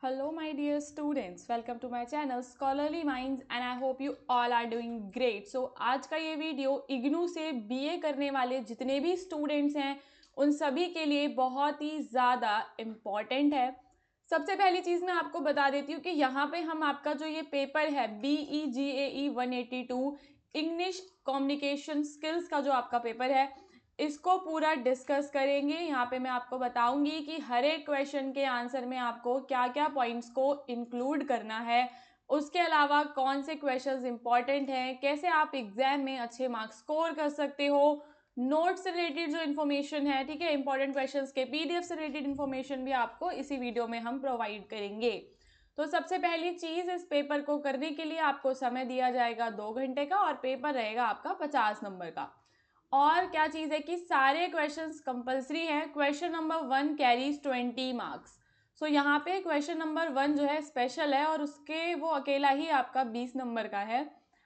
Hello, my dear students. Welcome to my channel Scholarly Minds and I hope you all are doing great. So आज का ये video IGNOU से BA करने वाले जितने भी स्टूडेंट्स हैं उन सभी के लिए बहुत ही ज़्यादा इम्पॉर्टेंट है। सबसे पहली चीज़ मैं आपको बता देती हूँ कि यहाँ पे हम आपका जो ये पेपर है BEGAE 182 इंग्लिश कम्युनिकेशन स्किल्स का जो आपका पेपर है इसको पूरा डिस्कस करेंगे। यहाँ पे मैं आपको बताऊंगी कि हर एक क्वेश्चन के आंसर में आपको क्या क्या पॉइंट्स को इंक्लूड करना है, उसके अलावा कौन से क्वेश्चंस इंपॉर्टेंट हैं, कैसे आप एग्जाम में अच्छे मार्क्स स्कोर कर सकते हो, नोट्स से रिलेटेड जो इन्फॉर्मेशन है, ठीक है, इंपॉर्टेंट क्वेश्चंस के PDF से रिलेटेड इन्फॉर्मेशन भी आपको इसी वीडियो में हम प्रोवाइड करेंगे। तो सबसे पहली चीज़, इस पेपर को करने के लिए आपको समय दिया जाएगा 2 घंटे का और पेपर रहेगा आपका 50 नंबर का। और क्या चीज़ है कि सारे क्वेश्चंस कंपलसरी हैं। Question number 1 carries 20 marks. So यहाँ पे क्वेश्चन नंबर 1 जो है स्पेशल है और उसके वो अकेला ही आपका 20 नंबर का है।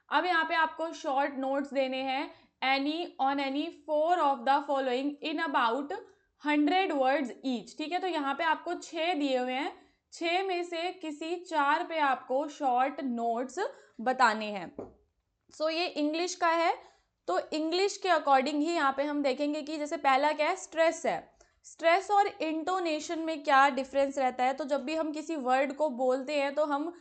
अब यहाँ पे आपको शॉर्ट नोट्स देने हैं any 4 of the following in about 100 words each. ठीक है, तो यहाँ पे आपको 6 दिए हुए हैं, 6 में से किसी 4 पे आपको शॉर्ट नोट्स बताने हैं। सो ये इंग्लिश का है, तो इंग्लिश के अकॉर्डिंग ही यहाँ पे हम देखेंगे कि जैसे पहला क्या है, स्ट्रेस है। स्ट्रेस और इंटोनेशन में क्या डिफरेंस रहता है। तो जब भी हम किसी वर्ड को बोलते हैं तो हम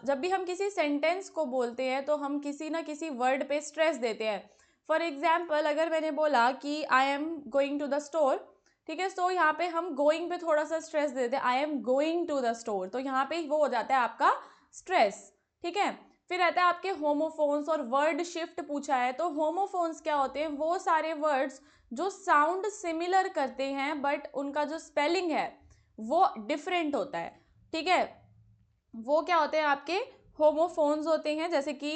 जब भी हम किसी सेंटेंस को बोलते हैं तो हम किसी ना किसी वर्ड पे स्ट्रेस देते हैं। फॉर एग्जाम्पल, अगर मैंने बोला कि I am going to the store, ठीक है, तो यहाँ पे हम गोइंग पे थोड़ा सा स्ट्रेस देते हैं, I am going to the store, तो यहाँ पे वो हो जाता है आपका स्ट्रेस। ठीक है, फिर रहता है आपके होमोफोन्स और वर्ड शिफ्ट पूछा है। तो होमोफोन्स क्या होते हैं, वो सारे वर्ड्स जो साउंड सिमिलर करते हैं बट उनका जो स्पेलिंग है वो डिफरेंट होता है। ठीक है, वो क्या होते हैं आपके होमोफोन्स होते हैं, जैसे कि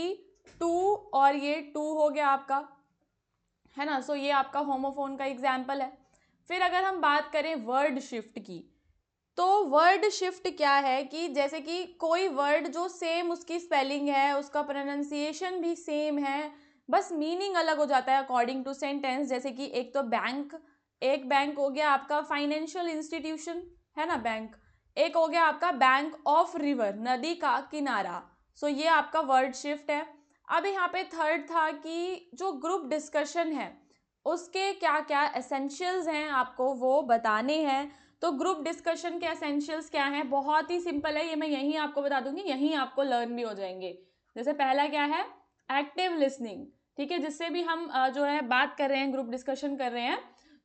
टू और ये टू हो गया आपका, है ना। सो ये आपका होमोफोन का एग्जाम्पल है। फिर अगर हम बात करें वर्ड शिफ्ट की, तो वर्ड शिफ्ट क्या है कि जैसे कि कोई वर्ड जो सेम उसकी स्पेलिंग है, उसका प्रोनाउंसिएशन भी सेम है, बस मीनिंग अलग हो जाता है अकॉर्डिंग टू सेंटेंस। जैसे कि एक तो बैंक, एक बैंक हो गया आपका फाइनेंशियल इंस्टीट्यूशन, है ना, बैंक। एक हो गया आपका बैंक ऑफ रिवर, नदी का किनारा। सो ये आपका वर्ड शिफ्ट है। अब यहाँ पे थर्ड था कि जो ग्रुप डिस्कशन है उसके क्या क्या एसेंशियल्स हैं आपको वो बताने हैं। तो ग्रुप डिस्कशन के एसेंशियल्स क्या हैं, बहुत ही सिंपल है, ये मैं यहीं आपको बता दूंगी, यहीं आपको लर्न भी हो जाएंगे। जैसे पहला क्या है, एक्टिव लिसनिंग। ठीक है, जिससे भी हम जो है बात कर रहे हैं, ग्रुप डिस्कशन कर रहे हैं,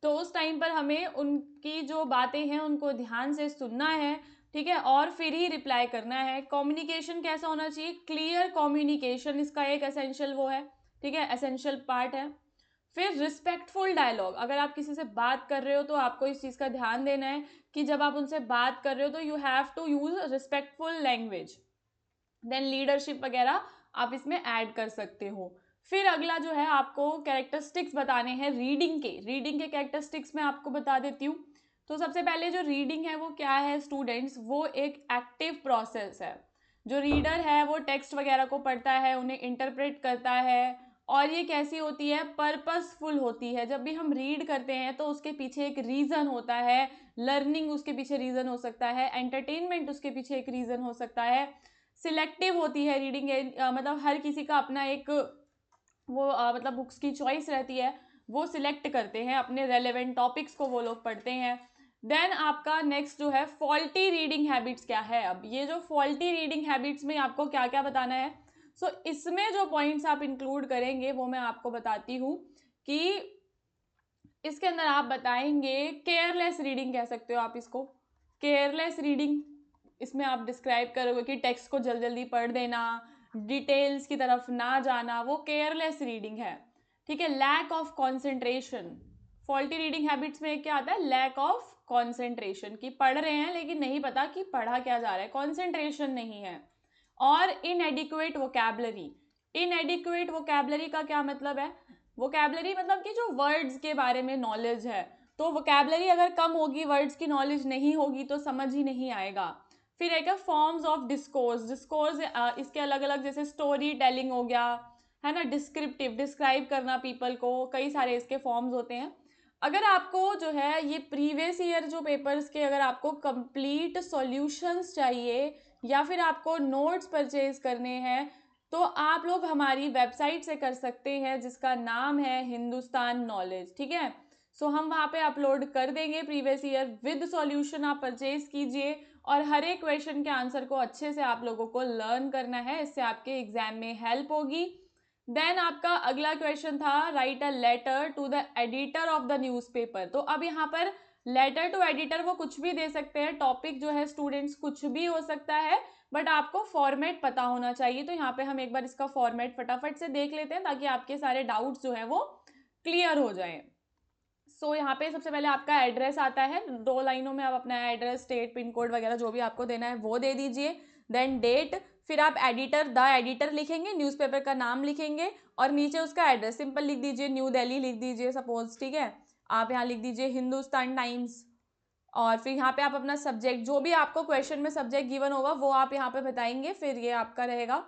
तो उस टाइम पर हमें उनकी जो बातें हैं उनको ध्यान से सुनना है, ठीक है, और फिर ही रिप्लाई करना है। कम्युनिकेशन कैसा होना चाहिए, क्लियर कम्युनिकेशन, इसका एक एसेंशियल वो है, ठीक है, एसेंशियल पार्ट है। फिर रिस्पेक्टफुल डायलॉग, अगर आप किसी से बात कर रहे हो तो आपको इस चीज़ का ध्यान देना है कि जब आप उनसे बात कर रहे हो तो you have to use respectful language. Then leadership वगैरह आप इसमें ऐड कर सकते हो। फिर अगला जो है आपको कैरेक्टरिस्टिक्स बताने हैं रीडिंग के कैरेक्टरिस्टिक्स मैं आपको बता देती हूँ। तो सबसे पहले जो रीडिंग है वो क्या है स्टूडेंट्स, वो एक एक्टिव प्रोसेस है। जो रीडर है वो टेक्स्ट वगैरह को पढ़ता है, उन्हें इंटरप्रेट करता है, और ये कैसी होती है, पर्पसफुल होती है। जब भी हम रीड करते हैं तो उसके पीछे एक रीज़न होता है, लर्निंग उसके पीछे रीज़न हो सकता है, एंटरटेनमेंट उसके पीछे एक रीज़न हो सकता है। सिलेक्टिव होती है रीडिंग, मतलब हर किसी का अपना एक वो मतलब बुक्स की चॉइस रहती है, वो सिलेक्ट करते हैं, अपने रेलेवेंट टॉपिक्स को वो लोग पढ़ते हैं। देन आपका नेक्स्ट जो है फॉल्टी रीडिंग हैबिट्स क्या है। अब ये जो फॉल्टी रीडिंग हैबिट्स में आपको क्या क्या बताना है, सो इसमें जो पॉइंट्स आप इंक्लूड करेंगे वो मैं आपको बताती हूँ कि इसके अंदर आप बताएंगे केयरलेस रीडिंग कह सकते हो आप इसको, केयरलेस रीडिंग। इसमें आप डिस्क्राइब करोगे कि टेक्स्ट को जल्दी जल्दी पढ़ देना, डिटेल्स की तरफ ना जाना, वो केयरलेस रीडिंग है। ठीक है, lack of concentration, faulty reading habits में क्या आता है, लैक ऑफ कॉन्सेंट्रेशन, की पढ़ रहे हैं लेकिन नहीं पता कि पढ़ा क्या जा रहा है, कॉन्सेंट्रेशन नहीं है। और इनएडिक्वेट वोकैबलरी, इनएडिक्वेट वोकैबलरी का क्या मतलब है, वोकैबलरी मतलब कि जो वर्ड्स के बारे में नॉलेज है, तो वोकैबलरी अगर कम होगी, वर्ड्स की नॉलेज नहीं होगी तो समझ ही नहीं आएगा। फिर एक फॉर्म्स ऑफ डिस्कोर्स, डिस्कोर्स इसके अलग अलग, जैसे स्टोरी टेलिंग हो गया, है ना, डिस्क्रिप्टिव, डिस्क्राइब करना पीपल को, कई सारे इसके फॉर्म्स होते हैं। अगर आपको जो है ये प्रीवियस ईयर जो पेपर्स के अगर आपको कंप्लीट सॉल्यूशंस चाहिए या फिर आपको नोट्स परचेज करने हैं तो आप लोग हमारी वेबसाइट से कर सकते हैं जिसका नाम है हिंदुस्तान नॉलेज, ठीक है। सो हम वहाँ पे अपलोड कर देंगे प्रीवियस ईयर विद सॉल्यूशन, आप परचेज कीजिए और हर एक क्वेश्चन के आंसर को अच्छे से आप लोगों को लर्न करना है, इससे आपके एग्जाम में हेल्प होगी। देन आपका अगला क्वेश्चन था write a letter to the editor of the newspaper. तो अब यहाँ पर लेटर टू एडिटर वो कुछ भी दे सकते हैं, टॉपिक जो है स्टूडेंट्स कुछ भी हो सकता है, बट आपको फॉर्मेट पता होना चाहिए। तो यहाँ पे हम एक बार इसका फॉर्मेट फटाफट से देख लेते हैं ताकि आपके सारे डाउट्स जो है वो क्लियर हो जाए। सो यहाँ पे सबसे पहले आपका एड्रेस आता है, 2 लाइनों में आप अपना एड्रेस, स्टेट, पिन कोड वगैरह जो भी आपको देना है वो दे दीजिए। देन डेट, फिर आप एडिटर, द एडिटर लिखेंगे, न्यूज़पेपर का नाम लिखेंगे और नीचे उसका एड्रेस सिंपल लिख दीजिए, न्यू दिल्ली लिख दीजिए सपोज, ठीक है। आप यहाँ लिख दीजिए हिंदुस्तान टाइम्स और फिर यहाँ पे आप अपना सब्जेक्ट, जो भी आपको क्वेश्चन में सब्जेक्ट गिवन होगा वो आप यहाँ पे बताएंगे, फिर ये आपका रहेगा।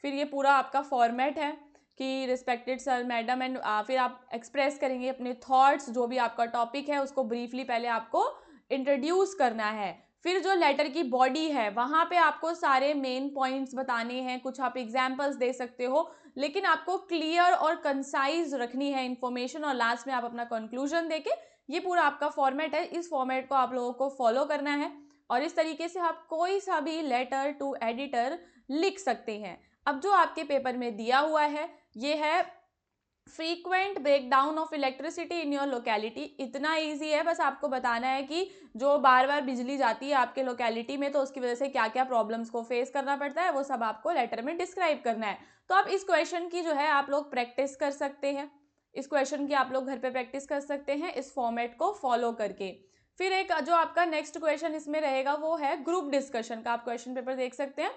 फिर ये पूरा आपका फॉर्मेट है कि रिस्पेक्टेड सर, मैडम, एंड फिर आप एक्सप्रेस करेंगे अपने थॉट्स, जो भी आपका टॉपिक है उसको ब्रीफली पहले आपको इंट्रोड्यूस करना है। फिर जो लेटर की बॉडी है वहाँ पे आपको सारे मेन पॉइंट्स बताने हैं, कुछ आप एग्जाम्पल्स दे सकते हो, लेकिन आपको क्लियर और कंसाइज रखनी है इन्फॉर्मेशन, और लास्ट में आप अपना कंक्लूजन देके, ये पूरा आपका फॉर्मेट है। इस फॉर्मेट को आप लोगों को फॉलो करना है और इस तरीके से आप कोई सा भी लेटर टू एडिटर लिख सकते हैं। अब जो आपके पेपर में दिया हुआ है ये है frequent breakdown of electricity in your locality. इतना इजी है, बस आपको बताना है कि जो बार बार बिजली जाती है आपके लोकेलिटी में तो उसकी वजह से क्या क्या प्रॉब्लम्स को फेस करना पड़ता है, वो सब आपको लेटर में डिस्क्राइब करना है। तो आप इस क्वेश्चन की जो है आप लोग प्रैक्टिस कर सकते हैं, इस क्वेश्चन की आप लोग घर पे प्रैक्टिस कर सकते हैं इस फॉर्मेट को फॉलो करके। फिर एक जो आपका नेक्स्ट क्वेश्चन इसमें रहेगा वो है ग्रुप डिस्कशन का, आप क्वेश्चन पेपर देख सकते हैं।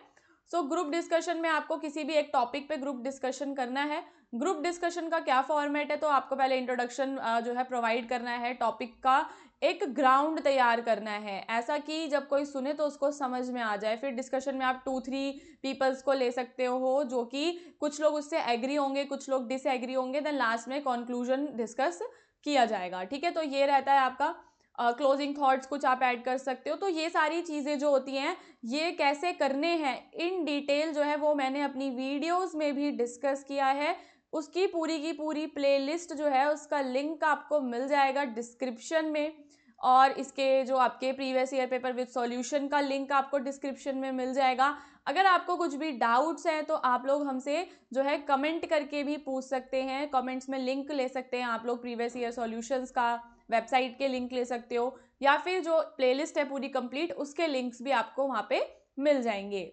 सो ग्रुप डिस्कशन में आपको किसी भी एक टॉपिक पे ग्रुप डिस्कशन करना है। ग्रुप डिस्कशन का क्या फॉर्मेट है, तो आपको पहले इंट्रोडक्शन जो है प्रोवाइड करना है, टॉपिक का एक ग्राउंड तैयार करना है, ऐसा कि जब कोई सुने तो उसको समझ में आ जाए। फिर डिस्कशन में आप 2-3 पीपल्स को ले सकते हो जो कि कुछ लोग उससे एग्री होंगे, कुछ लोग डिसएग्री होंगे, देन लास्ट में कंक्लूजन डिस्कस किया जाएगा, ठीक है। तो ये रहता है आपका क्लोजिंग थॉट्स, कुछ आप ऐड कर सकते हो। तो ये सारी चीज़ें जो होती हैं ये कैसे करने हैं इन डिटेल जो है वो मैंने अपनी वीडियोस में भी डिस्कस किया है, उसकी पूरी की पूरी प्लेलिस्ट जो है उसका लिंक आपको मिल जाएगा डिस्क्रिप्शन में, और इसके जो आपके previous year paper with solution का लिंक आपको डिस्क्रिप्शन में मिल जाएगा। अगर आपको कुछ भी डाउट्स हैं तो आप लोग हमसे जो है कमेंट करके भी पूछ सकते हैं, कमेंट्स में लिंक ले सकते हैं आप लोग, प्रीवियस ईयर सॉल्यूशंस का वेबसाइट के लिंक ले सकते हो, या फिर जो प्लेलिस्ट है पूरी कंप्लीट उसके लिंक्स भी आपको वहाँ पे मिल जाएंगे।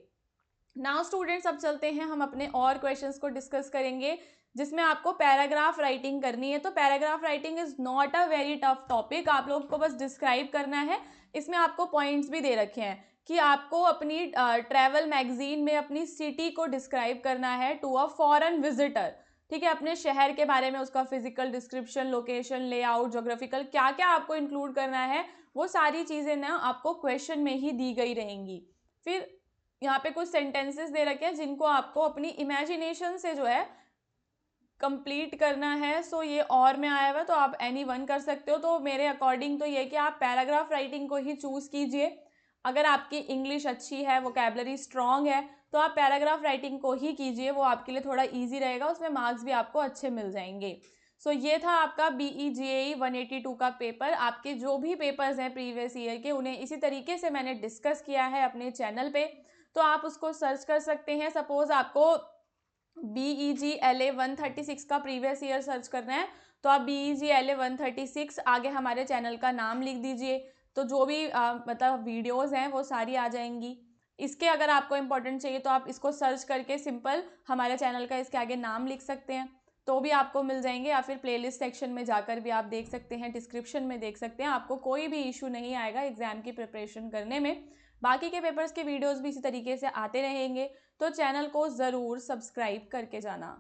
नाउ स्टूडेंट्स अब चलते हैं हम अपने और क्वेश्चंस को डिस्कस करेंगे जिसमें आपको पैराग्राफ राइटिंग करनी है। तो paragraph writing is not a very tough topic, आप लोग को बस डिस्क्राइब करना है। इसमें आपको पॉइंट्स भी दे रखे हैं कि आपको अपनी ट्रैवल मैगजीन में अपनी सिटी को डिस्क्राइब करना है टू अ फॉरेन विजिटर, ठीक है। अपने शहर के बारे में उसका physical description, location, layout, geographical, क्या क्या आपको इंक्लूड करना है वो सारी चीज़ें ना आपको क्वेश्चन में ही दी गई रहेंगी। फिर यहाँ पे कुछ सेंटेंसेस दे रखे हैं जिनको आपको अपनी इमेजिनेशन से जो है कंप्लीट करना है। सो ये और में आया हुआ तो आप एनी वन कर सकते हो। तो मेरे अकॉर्डिंग तो ये कि आप पैराग्राफ राइटिंग को ही चूज़ कीजिए। अगर आपकी इंग्लिश अच्छी है, वोकैबुलरी स्ट्रांग है, तो आप पैराग्राफ राइटिंग को ही कीजिए, वो आपके लिए थोड़ा ईजी रहेगा, उसमें मार्क्स भी आपको अच्छे मिल जाएंगे। सो ये था आपका BE-JEE 182 का पेपर। आपके जो भी पेपर्स हैं प्रीवियस ईयर के उन्हें इसी तरीके से मैंने डिस्कस किया है अपने चैनल पे, तो आप उसको सर्च कर सकते हैं। सपोज आपको BEG-LA 136 का प्रीवियस ईयर सर्च करना है तो आप BEG-LA 136 आगे हमारे चैनल का नाम लिख दीजिए, तो जो भी मतलब वीडियोस हैं वो सारी आ जाएंगी। इसके अगर आपको इम्पोर्टेंट चाहिए तो आप इसको सर्च करके सिंपल हमारे चैनल का इसके आगे नाम लिख सकते हैं तो भी आपको मिल जाएंगे, या फिर प्लेलिस्ट सेक्शन में जाकर भी आप देख सकते हैं, डिस्क्रिप्शन में देख सकते हैं। आपको कोई भी इशू नहीं आएगा एग्जाम की प्रिपरेशन करने में। बाकी के पेपर्स के वीडियोस भी इसी तरीके से आते रहेंगे, तो चैनल को ज़रूर सब्सक्राइब करके जाना।